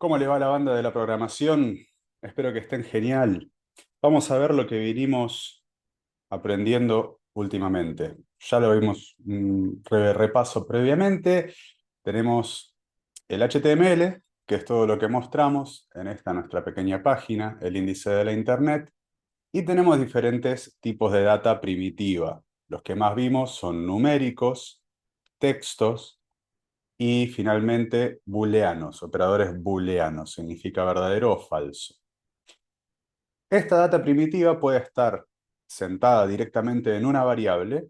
¿Cómo le va a la banda de la programación? Espero que estén genial. Vamos a ver lo que vinimos aprendiendo últimamente. Ya lo vimos un repaso previamente. Tenemos el HTML, que es todo lo que mostramos en esta nuestra pequeña página, el índice de la Internet. Y tenemos diferentes tipos de data primitiva. Los que más vimos son numéricos, textos y finalmente booleanos, operadores booleanos, significa verdadero o falso. Esta data primitiva puede estar sentada directamente en una variable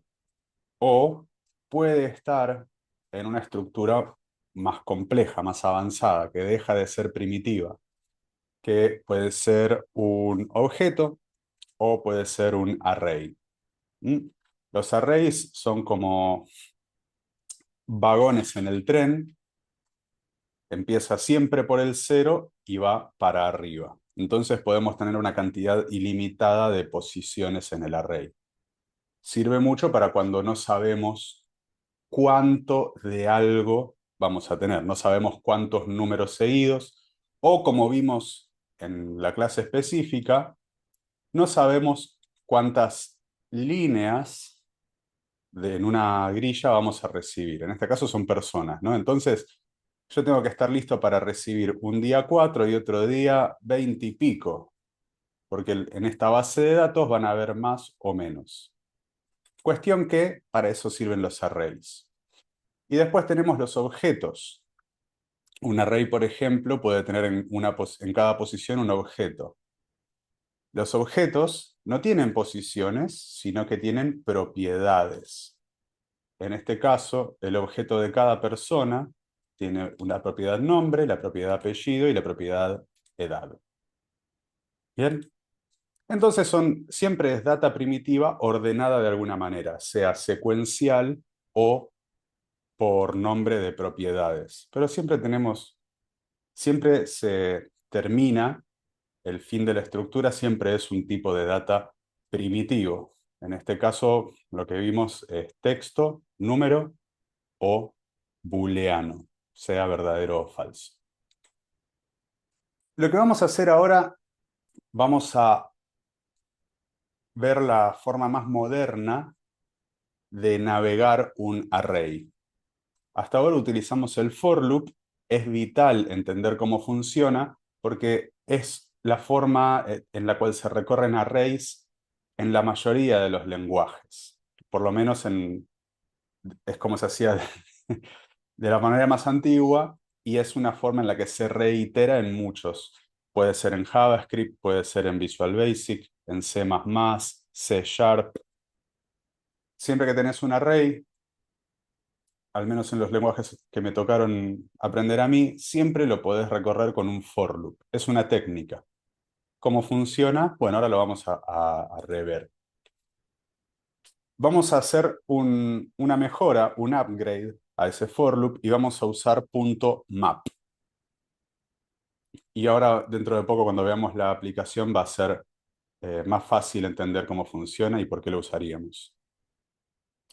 o puede estar en una estructura más compleja, más avanzada, que deja de ser primitiva, que puede ser un objeto o puede ser un array. ¿Mm? Los arrays son como vagones en el tren. Empieza siempre por el cero y va para arriba. Entonces podemos tener una cantidad ilimitada de posiciones en el array. Sirve mucho para cuando no sabemos cuánto de algo vamos a tener. No sabemos cuántos números seguidos o, como vimos en la clase específica, no sabemos cuántas líneas en una grilla vamos a recibir. En este caso son personas, ¿no? Entonces, yo tengo que estar listo para recibir un día 4 y otro día 20 y pico, porque en esta base de datos van a haber más o menos. Cuestión que para eso sirven los arrays. Y después tenemos los objetos. Un array, por ejemplo, puede tener en cada posición un objeto. Los objetos no tienen posiciones, sino que tienen propiedades. En este caso, el objeto de cada persona tiene una propiedad nombre, la propiedad apellido y la propiedad edad. ¿Bien? Entonces siempre es data primitiva ordenada de alguna manera, sea secuencial o por nombre de propiedades. Pero siempre se termina, el fin de la estructura siempre es un tipo de data primitivo. En este caso, lo que vimos es texto, número o booleano, sea verdadero o falso. Lo que vamos a hacer ahora, vamos a ver la forma más moderna de navegar un array. Hasta ahora utilizamos el for loop. Es vital entender cómo funciona porque es la forma en la cual se recorren arrays en la mayoría de los lenguajes. Por lo menos es como se hacía de la manera más antigua y es una forma en la que se reitera en muchos. Puede ser en JavaScript, puede ser en Visual Basic, en C++, C Sharp. Siempre que tenés un array, al menos en los lenguajes que me tocaron aprender a mí, siempre lo podés recorrer con un for loop. Es una técnica. ¿Cómo funciona? Bueno, ahora lo vamos a rever. Vamos a hacer una mejora, un upgrade a ese for loop y vamos a usar .map. Y ahora, dentro de poco, cuando veamos la aplicación, va a ser más fácil entender cómo funciona y por qué lo usaríamos.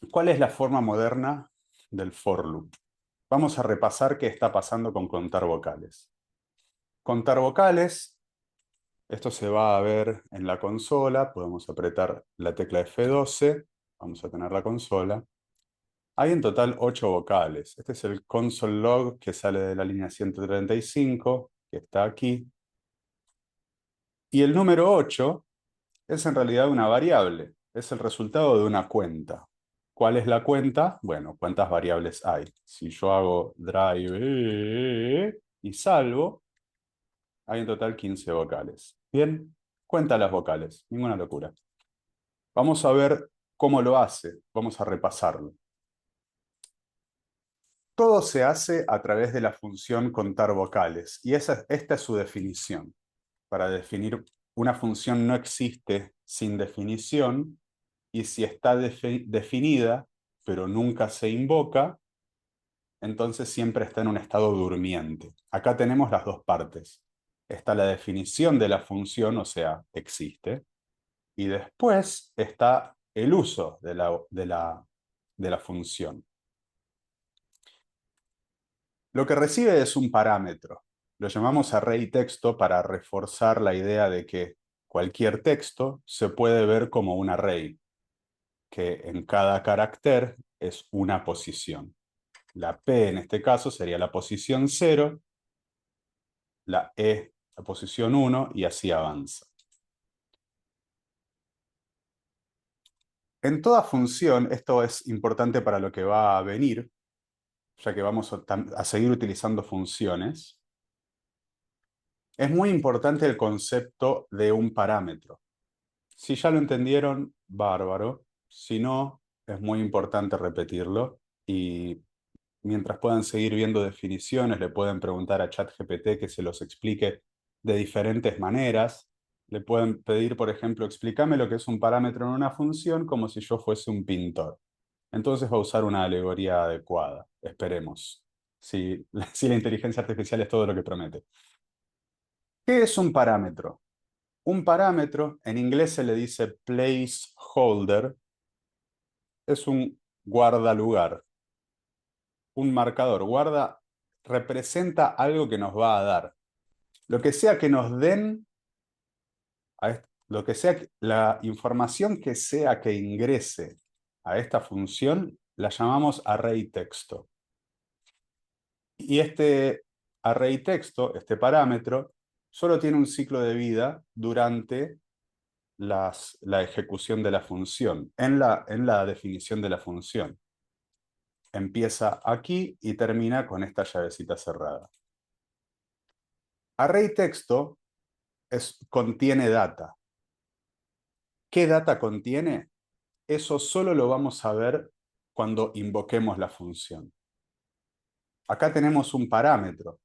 ¿Cuál es la forma moderna del for loop? Vamos a repasar qué está pasando con contar vocales. Contar vocales, esto se va a ver en la consola. Podemos apretar la tecla F12. Vamos a tener la consola. Hay en total 8 vocales. Este es el console log que sale de la línea 135, que está aquí. Y el número 8 es en realidad una variable, es el resultado de una cuenta. ¿Cuál es la cuenta? Bueno, ¿cuántas variables hay? Si yo hago drive y salvo, hay en total 15 vocales. Bien, cuenta las vocales, ninguna locura. Vamos a ver cómo lo hace, vamos a repasarlo. Todo se hace a través de la función contar vocales y esta es su definición. Para definir una función no existe sin definición y si está definida pero nunca se invoca, entonces siempre está en un estado durmiente. Acá tenemos las dos partes. Está la definición de la función, o sea, existe, y después está el uso de la función. Lo que recibe es un parámetro. Lo llamamos array texto para reforzar la idea de que cualquier texto se puede ver como un array, que en cada carácter es una posición. La P en este caso sería la posición 0, la E la posición 1 y así avanza. En toda función, esto es importante para lo que va a venir, ya que vamos a seguir utilizando funciones, es muy importante el concepto de un parámetro. Si ya lo entendieron, bárbaro. Si no, es muy importante repetirlo. Y mientras puedan seguir viendo definiciones, le pueden preguntar a ChatGPT que se los explique de diferentes maneras. Le pueden pedir, por ejemplo, explícame lo que es un parámetro en una función como si yo fuese un pintor. Entonces va a usar una alegoría adecuada. Esperemos. Si, si la inteligencia artificial es todo lo que promete. ¿Qué es un parámetro? Un parámetro, en inglés se le dice placeholder, es un guardalugar, un marcador. Guarda representa algo que nos va a dar. Lo que sea que nos den, lo que sea, la información que sea que ingrese a esta función, la llamamos array texto. Y este array texto, este parámetro, solo tiene un ciclo de vida durante la ejecución de la función, en la definición de la función. Empieza aquí y termina con esta llavecita cerrada. Array texto contiene data. ¿Qué data contiene? Eso solo lo vamos a ver cuando invoquemos la función. Acá tenemos un parámetro,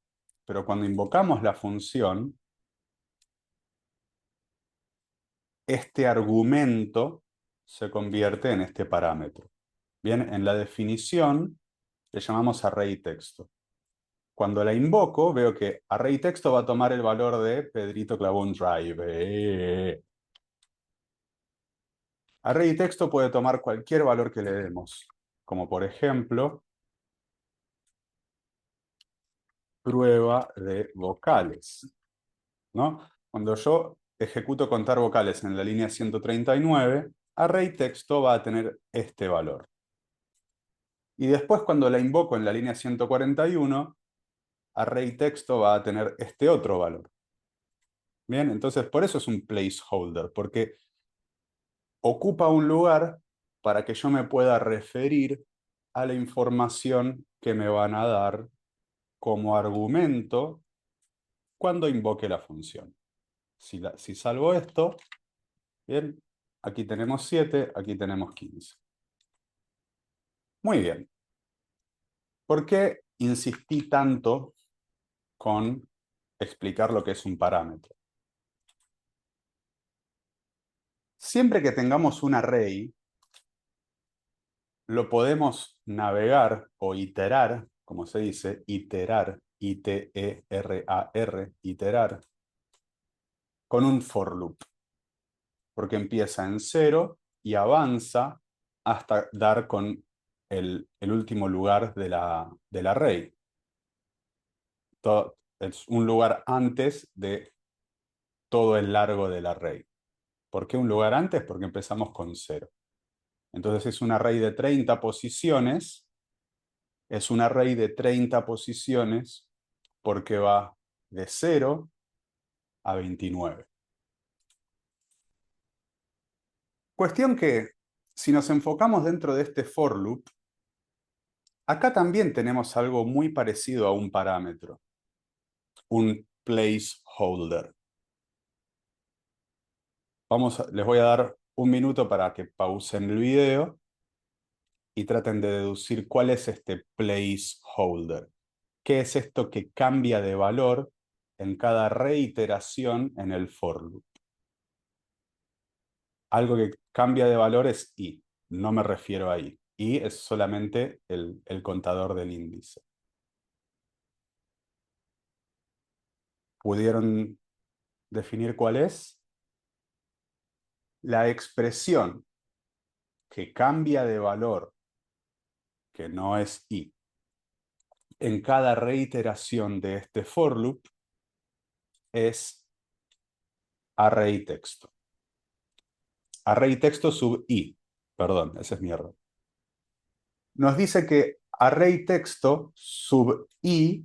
pero cuando invocamos la función, este argumento se convierte en este parámetro. Bien, en la definición le llamamos array texto. Cuando la invoco, veo que array texto va a tomar el valor de Pedrito clavó un drive. Array texto puede tomar cualquier valor que le demos, como por ejemplo, prueba de vocales, ¿no? Cuando yo ejecuto contar vocales en la línea 139, array texto va a tener este valor. Y después cuando la invoco en la línea 141, array texto va a tener este otro valor. Bien, entonces por eso es un placeholder, porque ocupa un lugar para que yo me pueda referir a la información que me van a dar como argumento cuando invoque la función. Si salvo esto, bien, aquí tenemos 7, aquí tenemos 15. Muy bien. ¿Por qué insistí tanto con explicar lo que es un parámetro? Siempre que tengamos un array, lo podemos navegar o iterar, como se dice, iterar, I-T-E-R-A-R, iterar, con un for loop, porque empieza en 0 y avanza hasta dar con el último lugar del array. Es un lugar antes de todo el largo del array. ¿Por qué un lugar antes? Porque empezamos con 0. Entonces es un array de 30 posiciones. Es un array de 30 posiciones porque va de 0 a 29. Cuestión que, si nos enfocamos dentro de este for loop, acá también tenemos algo muy parecido a un parámetro, un placeholder. Les voy a dar un minuto para que pausen el video y traten de deducir cuál es este placeholder. ¿Qué es esto que cambia de valor en cada reiteración en el for loop? Algo que cambia de valor es i, no me refiero a i. I es solamente el contador del índice. ¿Pudieron definir cuál es? La expresión que cambia de valor, que no es i, en cada reiteración de este for loop, es array texto. Array texto sub i. Perdón, ese es mi error. Nos dice que array texto sub i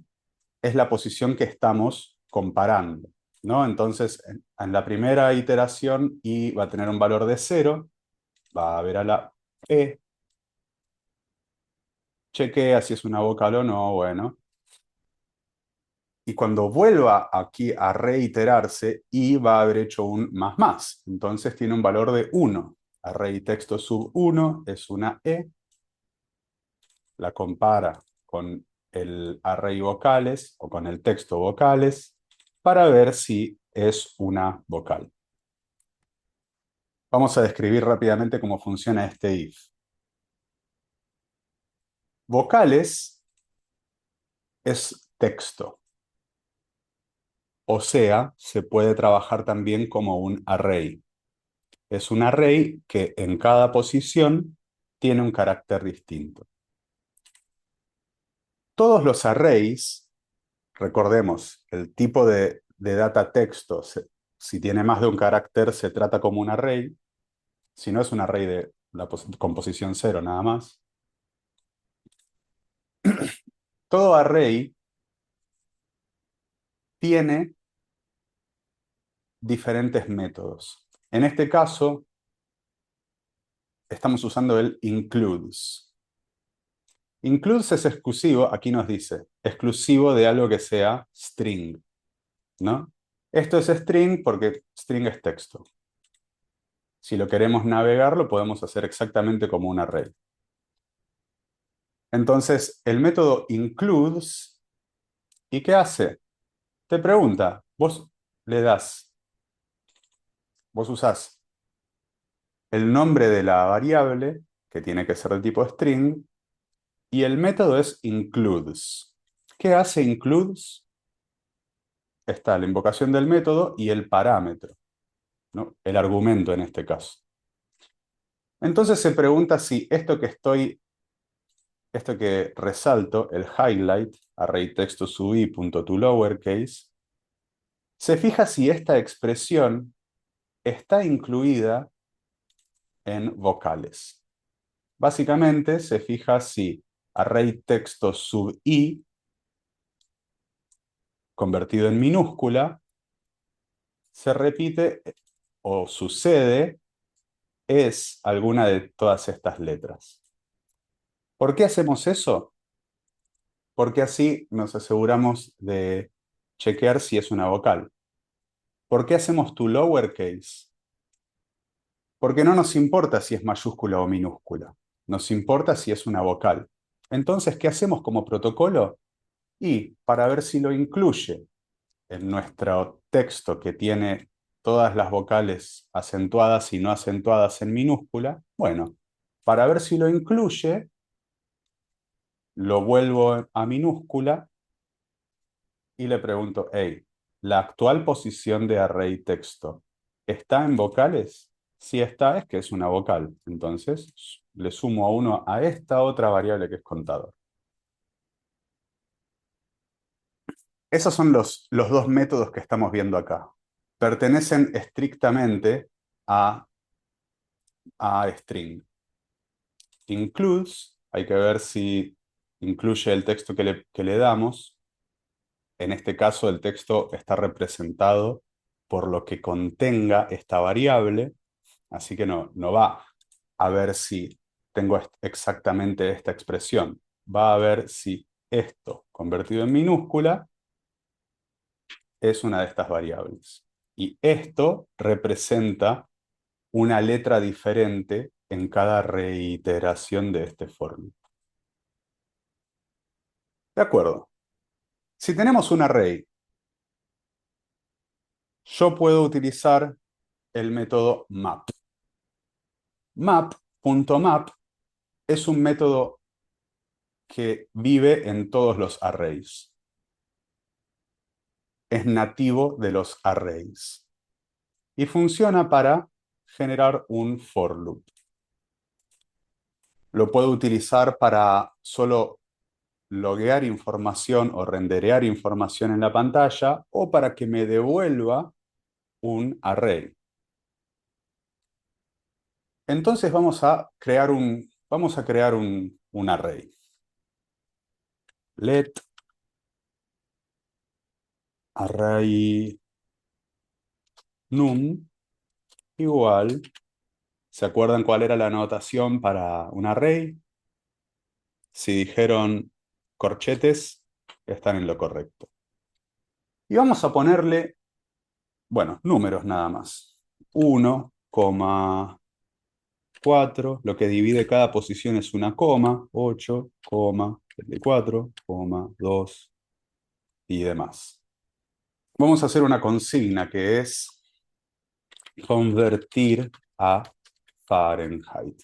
es la posición que estamos comparando, ¿no? Entonces, en la primera iteración i va a tener un valor de 0, va a ver a la e, chequea si es una vocal o no, bueno. Y cuando vuelva aquí a reiterarse, i va a haber hecho un más más. Entonces tiene un valor de 1. Array texto sub 1 es una e, la compara con el array vocales o con el texto vocales para ver si es una vocal. Vamos a describir rápidamente cómo funciona este if. Vocales es texto, o sea, se puede trabajar también como un array. Es un array que en cada posición tiene un carácter distinto. Todos los arrays, recordemos, el tipo de data texto, si tiene más de un carácter, se trata como un array. Si no, es un array de la composición 0 nada más. Todo array tiene diferentes métodos. En este caso, estamos usando el includes. Includes es exclusivo, aquí nos dice, exclusivo de algo que sea string, ¿no? Esto es string porque string es texto. Si lo queremos navegar, lo podemos hacer exactamente como un array. Entonces, el método includes, ¿y qué hace? Te pregunta, vos usás el nombre de la variable, que tiene que ser de tipo string, y el método es includes. ¿Qué hace includes? Está la invocación del método y el parámetro, ¿no? El argumento en este caso. Entonces se pregunta si esto que resalto, el highlight, array texto sub i punto to lowercase, se fija si esta expresión está incluida en vocales. Básicamente se fija si array texto sub i convertido en minúscula se repite o sucede es alguna de todas estas letras. ¿Por qué hacemos eso? Porque así nos aseguramos de chequear si es una vocal. ¿Por qué hacemos to lowercase? Porque no nos importa si es mayúscula o minúscula. Nos importa si es una vocal. Entonces, ¿qué hacemos como protocolo? Y para ver si lo incluye en nuestro texto que tiene todas las vocales acentuadas y no acentuadas en minúscula, bueno, para ver si lo incluye, lo vuelvo a minúscula y le pregunto, hey, ¿la actual posición de array texto está en vocales? Si está, es que es una vocal. Entonces, le sumo a 1 a esta otra variable que es contador. Esos son los dos métodos que estamos viendo acá. Pertenecen estrictamente a string. Includes, hay que ver si incluye el texto que le damos. En este caso, el texto está representado por lo que contenga esta variable, así que no va a ver si tengo exactamente esta expresión. Va a ver si esto, convertido en minúscula, es una de estas variables. Y esto representa una letra diferente en cada reiteración de este for loop. De acuerdo. Si tenemos un array, yo puedo utilizar el método map. Map.map es un método que vive en todos los arrays. Es nativo de los arrays. Y funciona para generar un for loop. Lo puedo utilizar para solo loguear información o renderear información en la pantalla o para que me devuelva un array. Entonces vamos a crear un array. Let array num igual. ¿Se acuerdan cuál era la anotación para un array? Si dijeron corchetes, están en lo correcto. Y vamos a ponerle, bueno, números nada más. 1,4, lo que divide cada posición es una coma, 8,34, 2 y demás. Vamos a hacer una consigna que es convertir a Fahrenheit.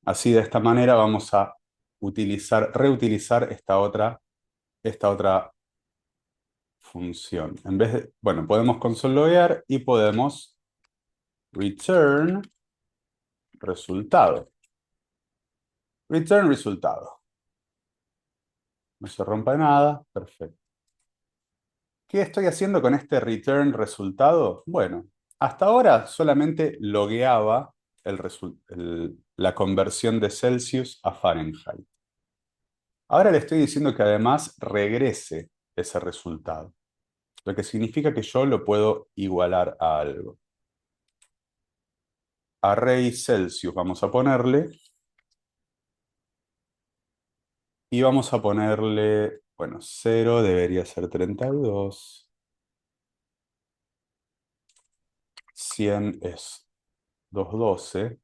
Así de esta manera vamos a reutilizar esta otra función. En vez de, bueno, podemos consologuear y podemos return resultado. Return resultado. No se rompa nada. Perfecto. ¿Qué estoy haciendo con este return resultado? Bueno, hasta ahora solamente logueaba la conversión de Celsius a Fahrenheit. Ahora le estoy diciendo que además regrese ese resultado, lo que significa que yo lo puedo igualar a algo. Array Celsius vamos a ponerle, y vamos a ponerle, bueno, 0 debería ser 32, 100 es 212,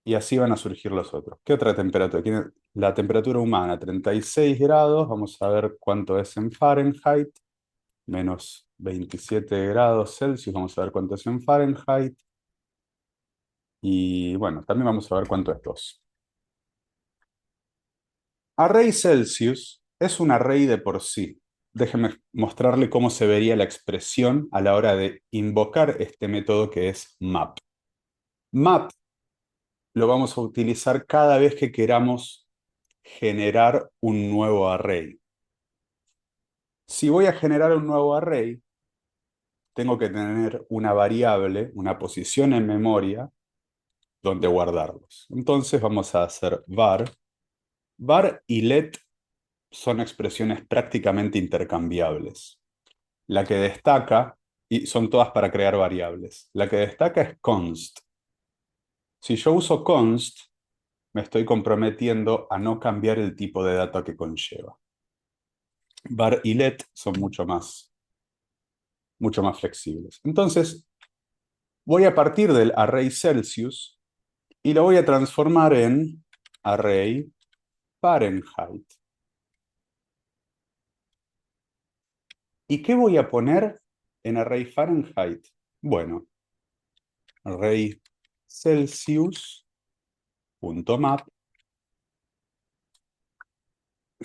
y así van a surgir los otros. ¿Qué otra temperatura? Tiene la temperatura humana, 36 grados, vamos a ver cuánto es en Fahrenheit, menos 27 grados Celsius, vamos a ver cuánto es en Fahrenheit, y bueno, también vamos a ver cuánto es 2. Array Celsius es un array de por sí. Déjeme mostrarle cómo se vería la expresión a la hora de invocar este método que es map. Map lo vamos a utilizar cada vez que queramos generar un nuevo array. Si voy a generar un nuevo array, tengo que tener una variable, una posición en memoria, donde guardarlos. Entonces vamos a hacer var. Var y let son expresiones prácticamente intercambiables. La que destaca, y son todas para crear variables, la que destaca es const. Si yo uso const, me estoy comprometiendo a no cambiar el tipo de data que conlleva. Var y let son mucho más flexibles. Entonces, voy a partir del array Celsius y lo voy a transformar en array Fahrenheit. ¿Y qué voy a poner en array Fahrenheit? Bueno, array Celsius.map.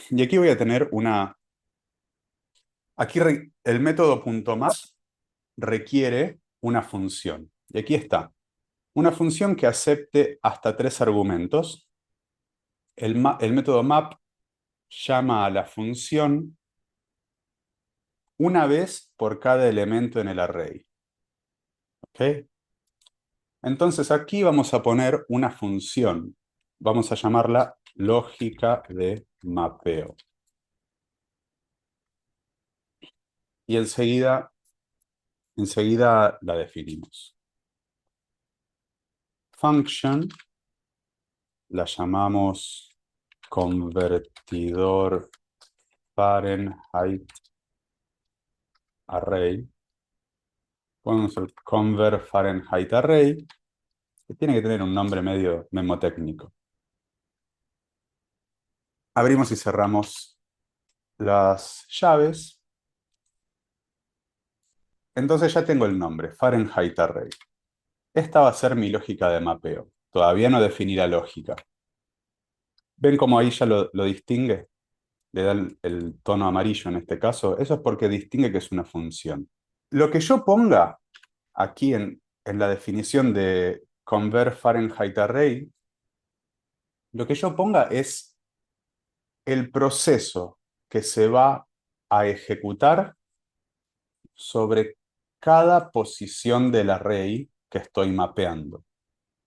Y aquí voy a tener aquí el método .map requiere una función. Y aquí está. Una función que acepte hasta 3 argumentos. El método map llama a la función una vez por cada elemento en el array. ¿Ok? Entonces aquí vamos a poner una función. Vamos a llamarla lógica de mapeo. Y enseguida la definimos. Function la llamamos convertidor Fahrenheit array. Podemos hacer convert Fahrenheit array, que tiene que tener un nombre medio memotécnico. Abrimos y cerramos las llaves. Entonces ya tengo el nombre, Fahrenheit array. Esta va a ser mi lógica de mapeo. Todavía no definí la lógica. ¿Ven cómo ahí ya lo distingue? Le da el tono amarillo en este caso. Eso es porque distingue que es una función. Lo que yo ponga aquí en la definición de convert Fahrenheit array Lo que yo ponga es el proceso que se va a ejecutar sobre cada posición del array que estoy mapeando.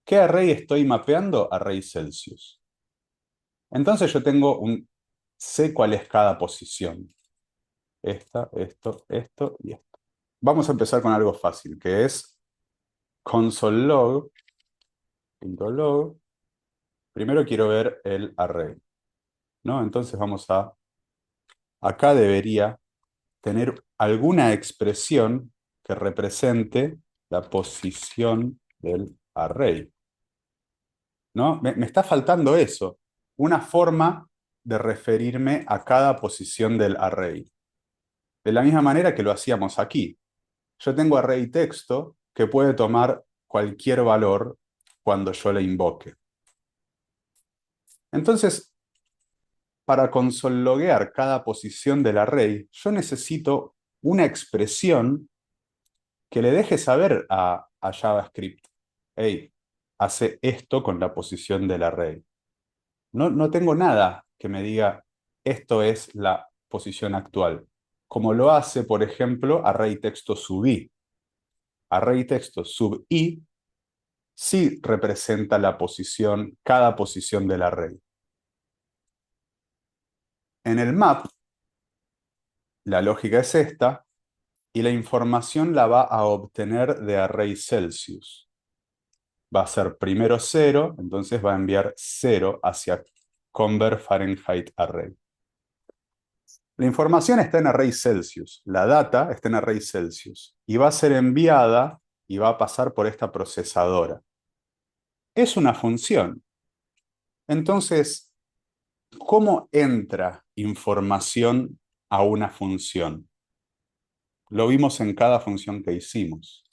¿Qué array estoy mapeando? Array Celsius. Entonces yo sé cuál es cada posición. Esta, esto y esto. Vamos a empezar con algo fácil, que es console.log. Primero quiero ver el array, ¿no? Entonces acá debería tener alguna expresión que represente la posición del array, ¿no? Me está faltando eso, una forma de referirme a cada posición del array. De la misma manera que lo hacíamos aquí. Yo tengo array texto que puede tomar cualquier valor cuando yo le invoque. Entonces, para consologuear cada posición del array, yo necesito una expresión que le deje saber a JavaScript, hey, hace esto con la posición del array. No tengo nada que me diga, esto es la posición actual. Como lo hace, por ejemplo, array texto sub i. Array texto sub i sí representa cada posición del array. En el map, la lógica es esta, y la información la va a obtener de array Celsius. Va a ser primero 0, entonces va a enviar 0 hacia convert Fahrenheit array. La información está en array Celsius, la data está en array Celsius, y va a ser enviada y va a pasar por esta procesadora. Es una función. Entonces, ¿cómo entra información a una función? Lo vimos en cada función que hicimos.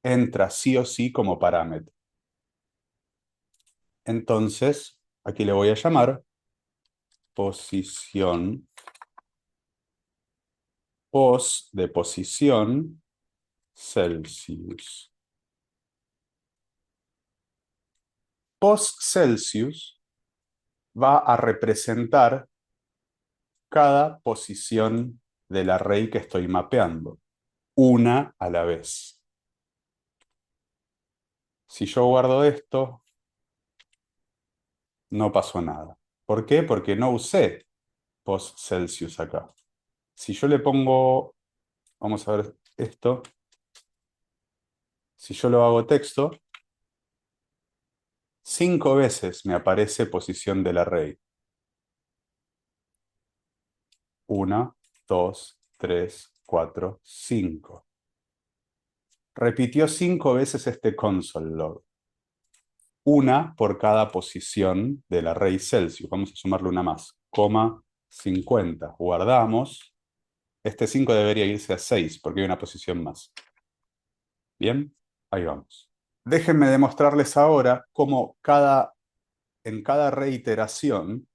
Entra sí o sí como parámetro. Entonces, aquí le voy a llamar posición, pos de posición Celsius. Pos Celsius va a representar cada posición del array que estoy mapeando, una a la vez. Si yo guardo esto, no pasó nada. ¿Por qué? Porque no usé post Celsius acá. Si yo le pongo, vamos a ver esto, si yo lo hago texto, 5 veces me aparece posición del array. 1, 2, 3, 4, 5. Repitió 5 veces este console log. Una por cada posición del array Celsius. Vamos a sumarle una más. 50. Guardamos. Este 5 debería irse a 6 porque hay una posición más. Bien, ahí vamos. Déjenme demostrarles ahora cómo en cada reiteración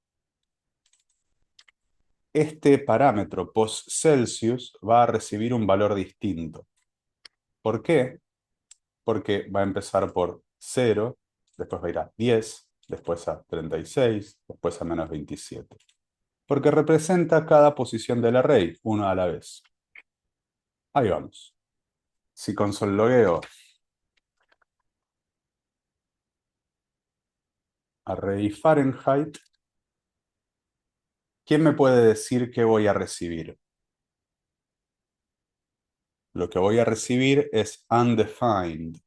este parámetro post Celsius va a recibir un valor distinto. ¿Por qué? Porque va a empezar por 0, después va a ir a 10, después a 36, después a menos 27. Porque representa cada posición del array, una a la vez. Ahí vamos. Si console.logueo array Fahrenheit, ¿quién me puede decir qué voy a recibir? Lo que voy a recibir es undefined.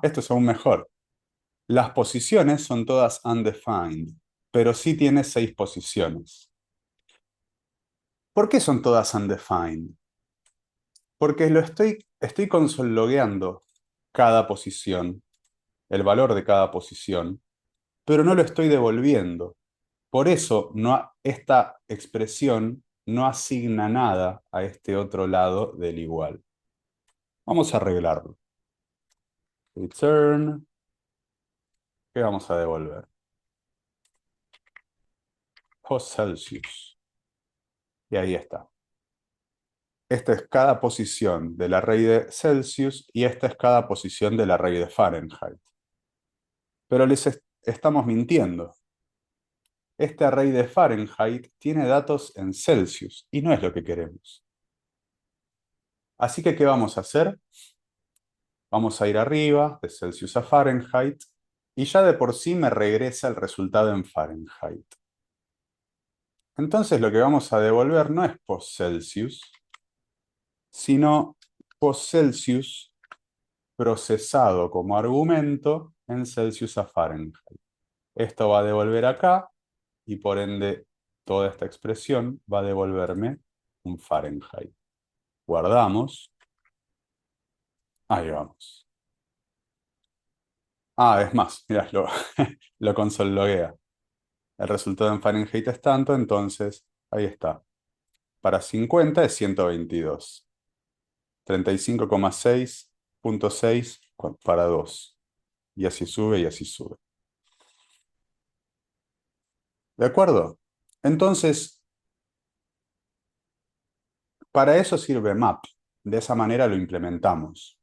Esto es aún mejor. Las posiciones son todas undefined, pero sí tiene 6 posiciones. ¿Por qué son todas undefined? Porque estoy console.logueando cada posición, el valor de cada posición, pero no lo estoy devolviendo. Por eso esta expresión no asigna nada a este otro lado del igual. Vamos a arreglarlo. Return. ¿Qué vamos a devolver? Post Celsius. Y ahí está. Esta es cada posición del array de Celsius y esta es cada posición del array de Fahrenheit. Pero estamos mintiendo. Este array de Fahrenheit tiene datos en Celsius y no es lo que queremos. Así que, ¿qué vamos a hacer? Vamos a ir arriba, de Celsius a Fahrenheit, y ya de por sí me regresa el resultado en Fahrenheit. Entonces lo que vamos a devolver no es post-Celsius, sino post-Celsius procesado como argumento en Celsius a Fahrenheit. Esto va a devolver acá y por ende toda esta expresión va a devolverme un Fahrenheit. Guardamos. Ahí vamos. Ah, es más, mirá, lo console-loguea. El resultado en Fahrenheit es tanto, entonces ahí está. Para 50 es 122. 35,6.6 para 2. Y así sube y así sube. ¿De acuerdo? Entonces, para eso sirve map. De esa manera lo implementamos.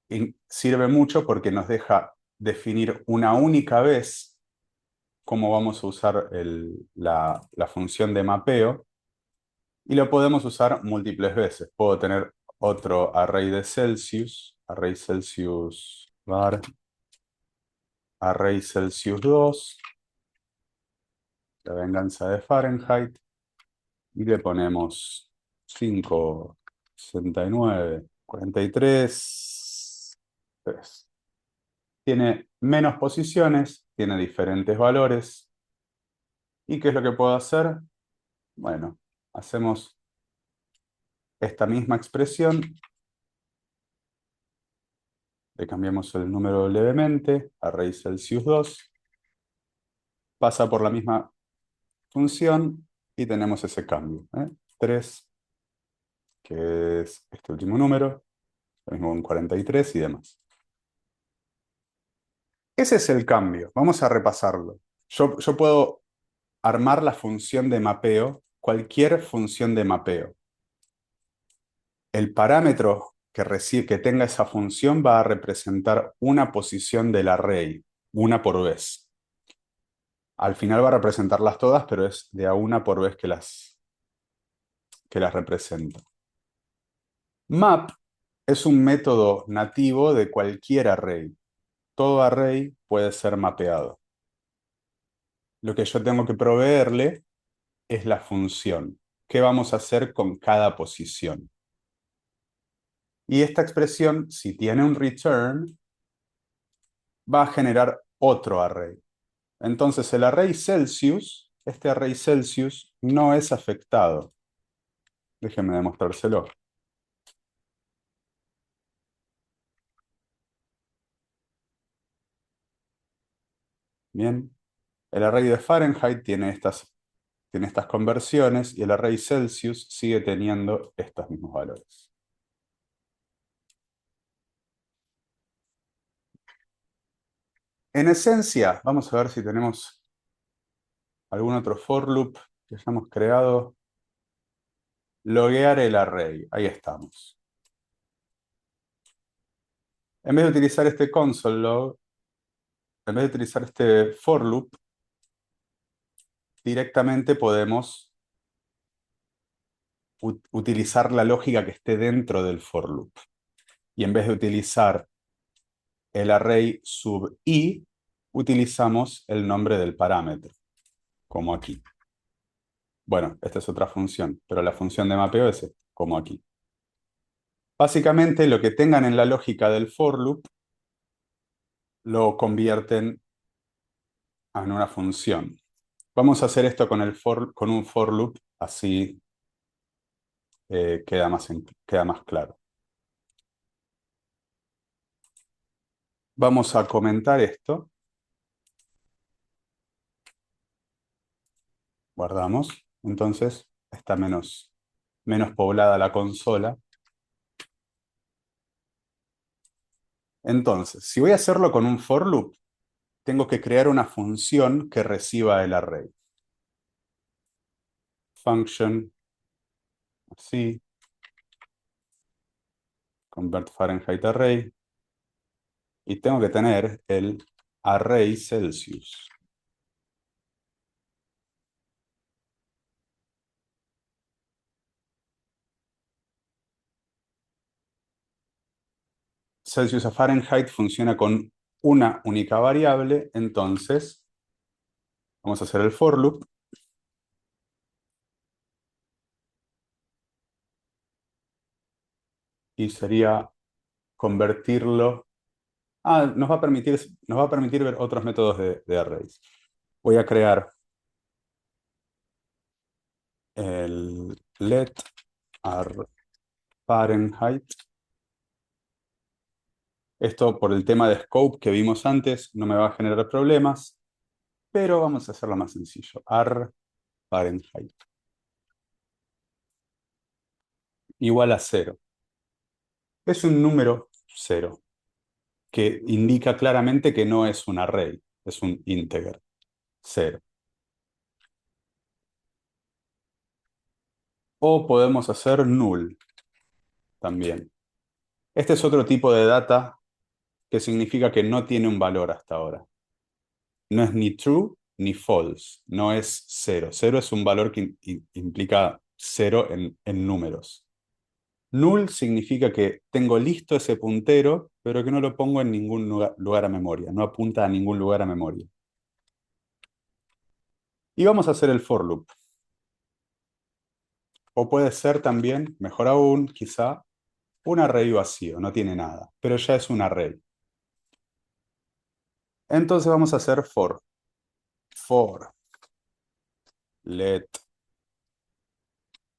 Y sirve mucho porque nos deja definir una única vez cómo vamos a usar la función de mapeo y lo podemos usar múltiples veces. Puedo tener otro array de Celsius, array Celsius var, array Celsius 2, la venganza de Fahrenheit, y le ponemos 5, 69, 43, 3. Tiene menos posiciones, tiene diferentes valores. ¿Y qué es lo que puedo hacer? Bueno, hacemos esta misma expresión, le cambiamos el número levemente, array Celsius 2, pasa por la misma función y tenemos ese cambio, 3, que es este último número, lo mismo con 43 y demás. Ese es el cambio. Vamos a repasarlo. Yo puedo armar la función de mapeo, cualquier función de mapeo. El parámetro que tenga esa función va a representar una posición del array, una por vez. Al final va a representarlas todas, pero es de a una por vez que las representa. Map es un método nativo de cualquier array. Todo array puede ser mapeado. Lo que yo tengo que proveerle es la función. ¿Qué vamos a hacer con cada posición? Y esta expresión, si tiene un return, va a generar otro array. Entonces el array Celsius, este array Celsius, no es afectado. Déjenme demostrárselo. Bien. El array de Fahrenheit tiene estas conversiones y el array Celsius sigue teniendo estos mismos valores. En esencia, vamos a ver si tenemos algún otro for loop que hayamos creado. Loguear el array. Ahí estamos. En vez de utilizar este console log, en vez de utilizar este for loop, directamente podemos utilizar la lógica que esté dentro del for loop. Y en vez de utilizar el array sub i, utilizamos el nombre del parámetro, como aquí. Bueno, esta es otra función, pero la función de mapeo es como aquí. Básicamente, lo que tengan en la lógica del for loop lo convierten en una función. Vamos a hacer esto con un for loop, así queda más claro. Vamos a comentar esto. Guardamos. Entonces está menos poblada la consola. Entonces, si voy a hacerlo con un for loop, tengo que crear una función que reciba el array. Function, así, convert Fahrenheit array. y tengo que tener el array Celsius. Celsius a Fahrenheit funciona con una única variable, entonces vamos a hacer el for loop y sería convertirlo. Ah, nos va a permitir ver otros métodos de arrays. Voy a crear el let ar Fahrenheit. Esto por el tema de scope que vimos antes no me va a generar problemas, pero vamos a hacerlo más sencillo. Ar Fahrenheit igual a 0. Es un número 0 que indica claramente que no es un array, es un integer. 0. O podemos hacer null también. Este es otro tipo de data que significa que no tiene un valor hasta ahora. No es ni true ni false, no es 0. 0 es un valor que implica 0 en números. Null significa que tengo listo ese puntero, pero que no lo pongo en ningún lugar a memoria, no apunta a ningún lugar a memoria. Y vamos a hacer el for loop. O puede ser también, mejor aún, quizá, un array vacío, no tiene nada, pero ya es un array. Entonces vamos a hacer for. For let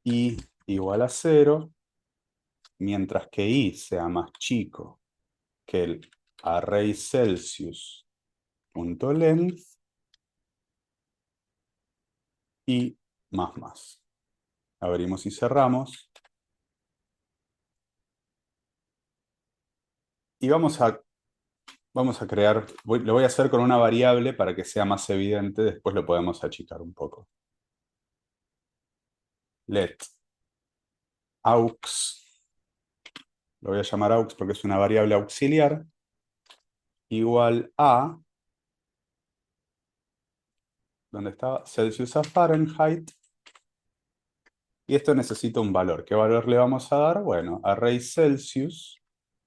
i igual a 0, mientras que i sea más chico que el array Celsius.length y más. Abrimos y cerramos. Y vamos a crear, lo voy a hacer con una variable para que sea más evidente, después lo podemos achicar un poco. Let aux, lo voy a llamar aux porque es una variable auxiliar, igual a, ¿dónde está? Celsius a Fahrenheit. Y esto necesita un valor. ¿Qué valor le vamos a dar? Bueno, array Celsius.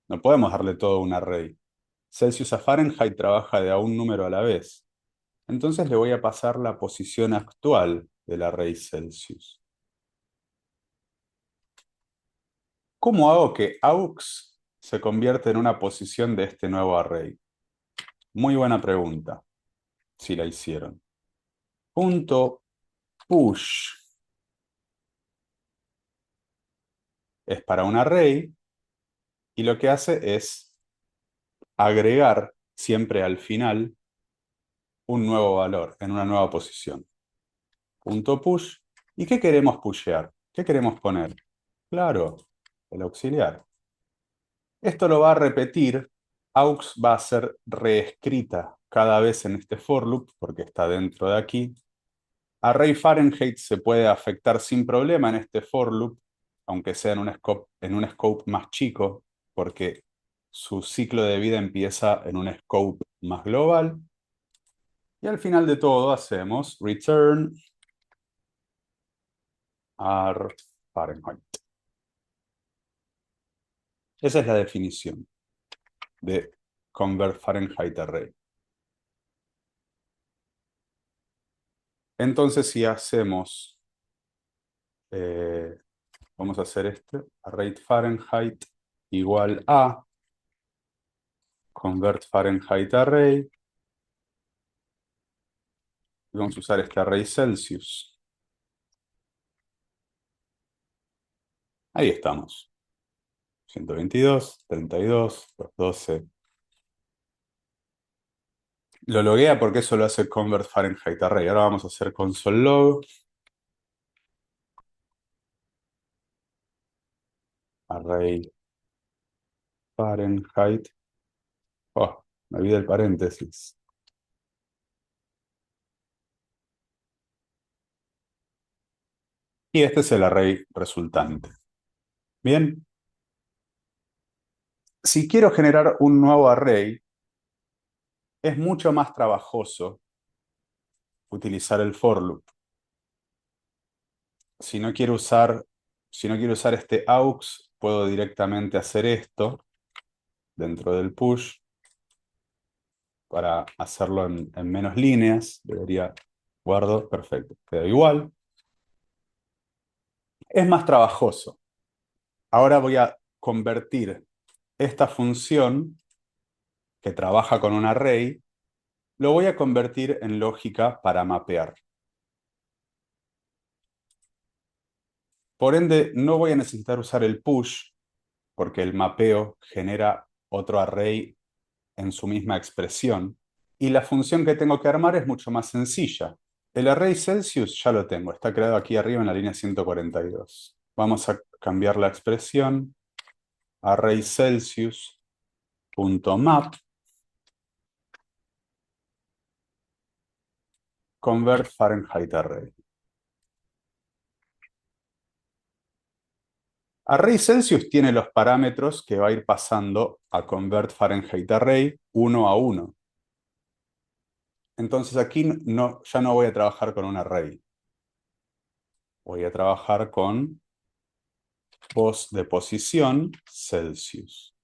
No podemos darle todo un array. Celsius a Fahrenheit trabaja de a un número a la vez. Entonces le voy a pasar la posición actual del array Celsius. ¿Cómo hago que aux se convierta en una posición de este nuevo array? Muy buena pregunta, si la hicieron. Punto push es para un array y lo que hace es agregar siempre al final un nuevo valor en una nueva posición. Punto push. ¿Y qué queremos pushear? ¿Qué queremos poner? Claro, el auxiliar. Esto lo va a repetir. Aux va a ser reescrita cada vez en este for loop porque está dentro de aquí. Array Fahrenheit se puede afectar sin problema en este for loop, aunque sea en un scope más chico, porque su ciclo de vida empieza en un scope más global. Y al final de todo hacemos return ar Fahrenheit. Esa es la definición de convert Fahrenheit array. Entonces, si hacemos, vamos a hacer array Fahrenheit igual a convert Fahrenheit array, y vamos a usar este array Celsius. Ahí estamos. 122, 32, 12. Lo loguea porque eso lo hace convert Fahrenheit array. Ahora vamos a hacer console log array Fahrenheit. Oh, me olvidé el paréntesis. Y este es el array resultante. Bien, si quiero generar un nuevo array, es mucho más trabajoso utilizar el for loop. Si no quiero usar, si no quiero usar este aux, puedo directamente hacer esto dentro del push para hacerlo en menos líneas. Debería, guardo, perfecto, queda igual. Es más trabajoso. Ahora voy a convertir esta función que trabaja con un array, lo voy a convertir en lógica para mapear. Por ende, no voy a necesitar usar el push, porque el mapeo genera otro array en su misma expresión. Y la función que tengo que armar es mucho más sencilla. El array Celsius ya lo tengo, está creado aquí arriba en la línea 142. Vamos a cambiar la expresión array Celsius.map convert Fahrenheit array. Array Celsius tiene los parámetros que va a ir pasando a convert Fahrenheit array uno a uno. Entonces aquí ya no voy a trabajar con un array. Voy a trabajar con pos de posición Celsius.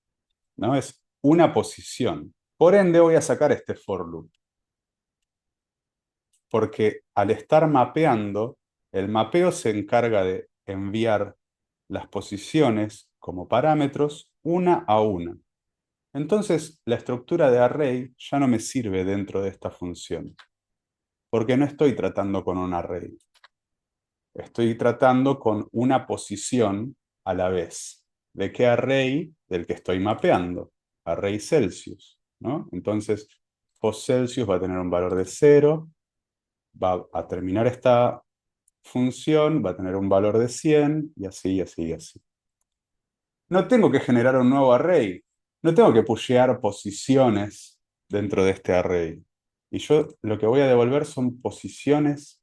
¿No? Es una posición. Por ende voy a sacar este for loop. Porque al estar mapeando, el mapeo se encarga de enviar las posiciones como parámetros una a una. Entonces, la estructura de array ya no me sirve dentro de esta función, porque no estoy tratando con un array. Estoy tratando con una posición a la vez. ¿De qué array? Del que estoy mapeando. Array Celsius, ¿no? Entonces, post Celsius va a tener un valor de 0, va a terminar esta función, va a tener un valor de 100, y así, y así, y así. No tengo que generar un nuevo array. No tengo que pushear posiciones dentro de este array. Y yo lo que voy a devolver son posiciones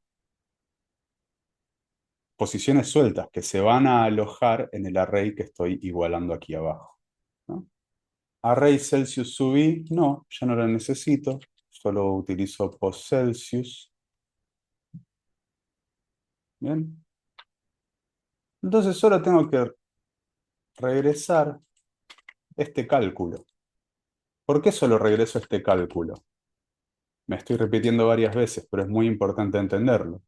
sueltas que se van a alojar en el array que estoy igualando aquí abajo, ¿no? Array Celsius sub i, no, ya no lo necesito. Solo utilizo post Celsius. Bien. Entonces solo tengo que regresar este cálculo. ¿Por qué solo regreso este cálculo? Me estoy repitiendo varias veces, pero es muy importante entenderlo.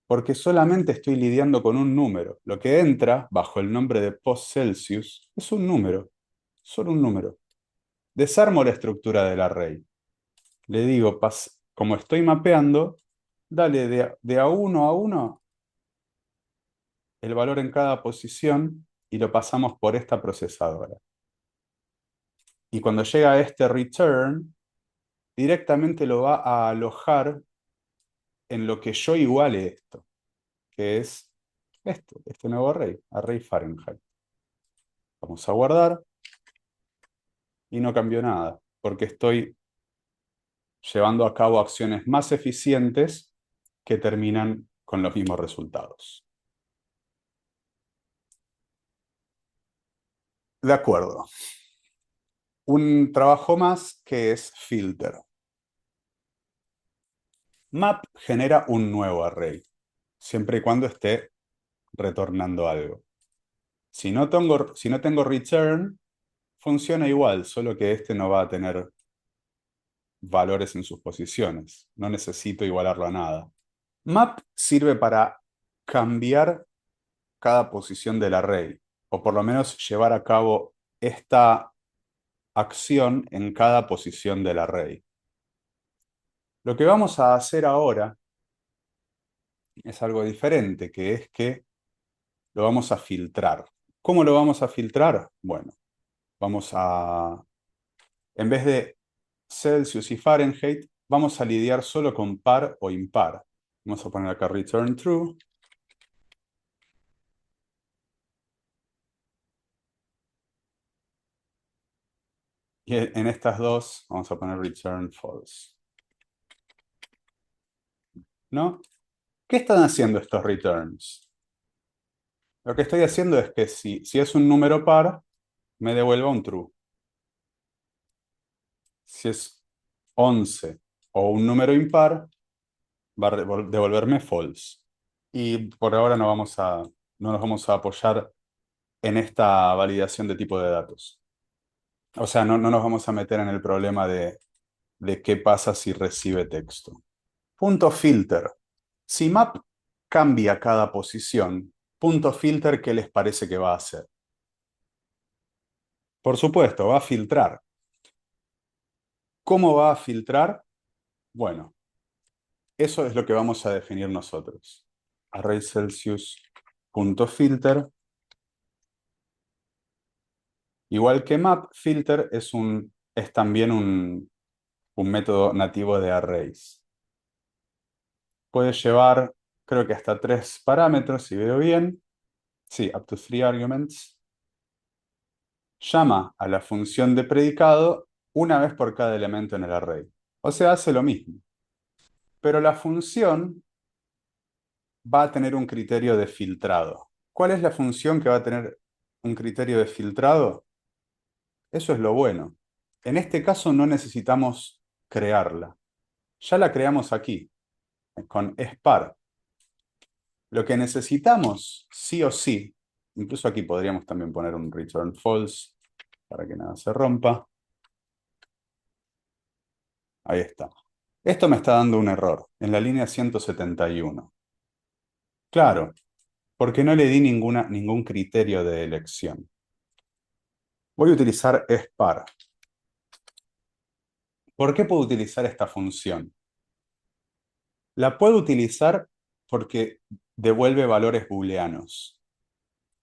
Porque solamente estoy lidiando con un número. Lo que entra bajo el nombre de post Celsius es un número, solo un número. Desarmo la estructura del array. Le digo, como estoy mapeando, dale de a uno a uno el valor en cada posición y lo pasamos por esta procesadora. Y cuando llega a este return, directamente lo va a alojar en lo que yo iguale esto, que es este nuevo array, array Fahrenheit. Vamos a guardar y no cambió nada, porque estoy llevando a cabo acciones más eficientes que terminan con los mismos resultados. De acuerdo. Un trabajo más que es filter. Map genera un nuevo array, siempre y cuando esté retornando algo. Si no tengo return, funciona igual, solo que este no va a tener valores en sus posiciones. No necesito igualarlo a nada. Map sirve para cambiar cada posición del array, o por lo menos llevar a cabo esta acción en cada posición del array. Lo que vamos a hacer ahora es algo diferente, que es que lo vamos a filtrar. ¿Cómo lo vamos a filtrar? Bueno, en vez de Celsius y Fahrenheit, vamos a lidiar solo con par o impar. Vamos a poner acá return true. Y en estas dos vamos a poner return false. ¿No? ¿Qué están haciendo estos returns? Lo que estoy haciendo es que si es un número par, me devuelva un true. Si es 11 o un número impar, va a devolverme false. Y por ahora no nos vamos a apoyar en esta validación de tipo de datos. O sea, no nos vamos a meter en el problema de qué pasa si recibe texto. Punto filter. Si map cambia cada posición, punto filter, ¿qué les parece que va a hacer? Por supuesto, va a filtrar. ¿Cómo va a filtrar? Bueno, eso es lo que vamos a definir nosotros. Array Celsius punto filter. Igual que map, filter es también un método nativo de arrays. Puede llevar, creo que hasta 3 parámetros, si veo bien. Sí, up to 3 arguments. Llama a la función de predicado una vez por cada elemento en el array. O sea, hace lo mismo. Pero la función va a tener un criterio de filtrado. ¿Cuál es la función que va a tener un criterio de filtrado? Eso es lo bueno. En este caso no necesitamos crearla. Ya la creamos aquí, con spar. Lo que necesitamos, sí o sí, incluso aquí podríamos también poner un return false para que nada se rompa. Ahí está. Esto me está dando un error en la línea 171. Claro, porque no le di ningún criterio de elección. Voy a utilizar spar. ¿Por qué puedo utilizar esta función? La puedo utilizar porque devuelve valores booleanos.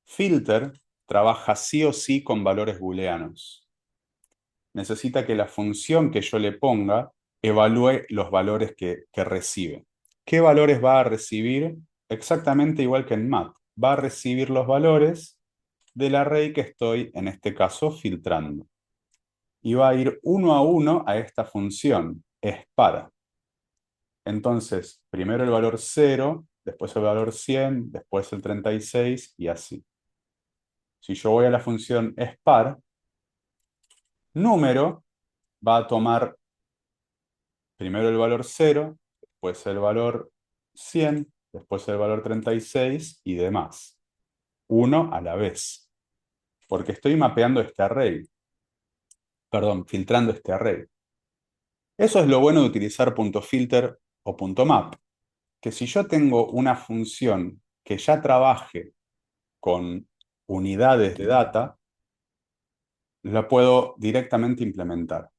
Filter trabaja sí o sí con valores booleanos. Necesita que la función que yo le ponga evalúe los valores que recibe. ¿Qué valores va a recibir? Exactamente igual que en map. Va a recibir los valores del array que estoy, en este caso, filtrando. Y va a ir uno a uno a esta función, spar. Entonces, primero el valor 0, después el valor 100, después el 36 y así. Si yo voy a la función spar, número va a tomar primero el valor 0, después el valor 100, después el valor 36 y demás. Uno a la vez. Porque estoy mapeando este array. Perdón, filtrando este array. Eso es lo bueno de utilizar .filter o .map. Que si yo tengo una función que ya trabaje con unidades de data, la puedo directamente implementar.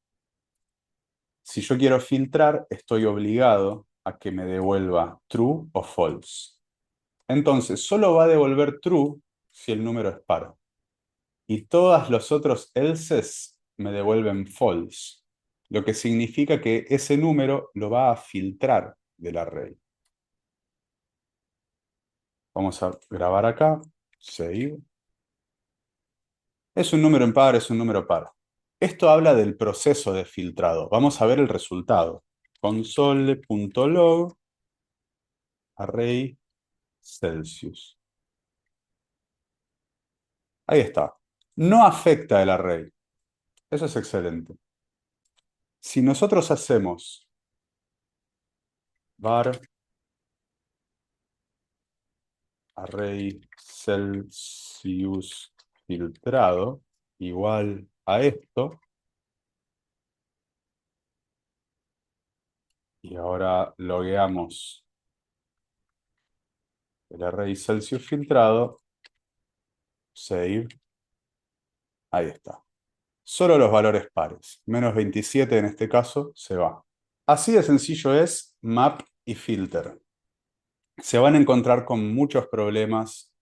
Si yo quiero filtrar, estoy obligado a que me devuelva true o false. Entonces, solo va a devolver true si el número es par. Y todos los otros elses me devuelven false, lo que significa que ese número lo va a filtrar del array. Vamos a grabar acá, save. Es un número impar, es un número par. Esto habla del proceso de filtrado. Vamos a ver el resultado. Console.log array Celsius. Ahí está. No afecta el array. Eso es excelente. Si nosotros hacemos var array Celsius filtrado igual a esto, y ahora logueamos el array Celsius filtrado, save, ahí está. Solo los valores pares, menos 27 en este caso, se va. Así de sencillo es map y filter. Se van a encontrar con muchos problemas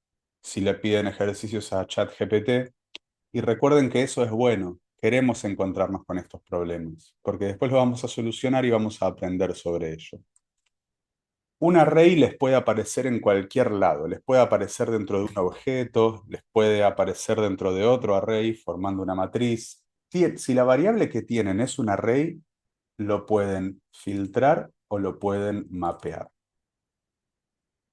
si le piden ejercicios a ChatGPT, y recuerden que eso es bueno. Queremos encontrarnos con estos problemas, porque después lo vamos a solucionar y vamos a aprender sobre ello. Un array les puede aparecer en cualquier lado, les puede aparecer dentro de un objeto, les puede aparecer dentro de otro array formando una matriz. Si la variable que tienen es un array, lo pueden filtrar o lo pueden mapear.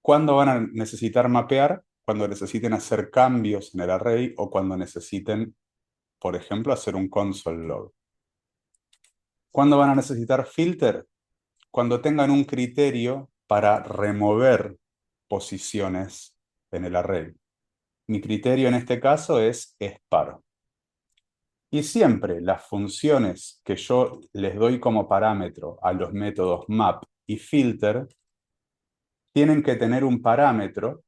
¿Cuándo van a necesitar mapear? Cuando necesiten hacer cambios en el array o cuando necesiten, por ejemplo, hacer un console log. ¿Cuándo van a necesitar filter? Cuando tengan un criterio para remover posiciones en el array. Mi criterio en este caso es spar. Y siempre las funciones que yo les doy como parámetro a los métodos map y filter tienen que tener un parámetro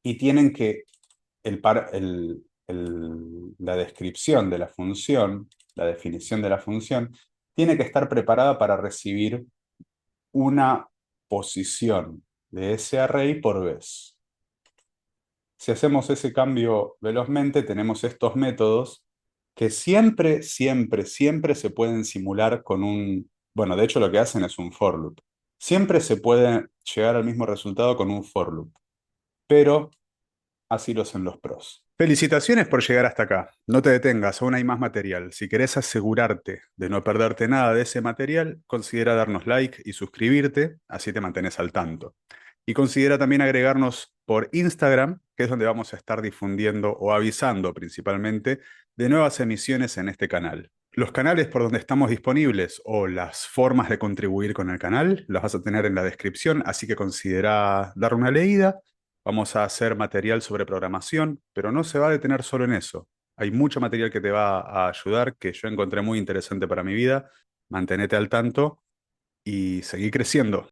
y tienen que la descripción de la función, la definición de la función, tiene que estar preparada para recibir una posición de ese array por vez. Si hacemos ese cambio velozmente, tenemos estos métodos que siempre, siempre, siempre se pueden simular con bueno, de hecho lo que hacen es un for loop. Siempre se puede llegar al mismo resultado con un for loop, pero así lo hacen los pros. Felicitaciones por llegar hasta acá. No te detengas, aún hay más material. Si querés asegurarte de no perderte nada de ese material, considera darnos like y suscribirte, así te mantenés al tanto. Y considera también agregarnos por Instagram, que es donde vamos a estar difundiendo o avisando principalmente de nuevas emisiones en este canal. Los canales por donde estamos disponibles o las formas de contribuir con el canal las vas a tener en la descripción, así que considera dar una leída. Vamos a hacer material sobre programación, pero no se va a detener solo en eso. Hay mucho material que te va a ayudar, que yo encontré muy interesante para mi vida. Mantenete al tanto y seguí creciendo.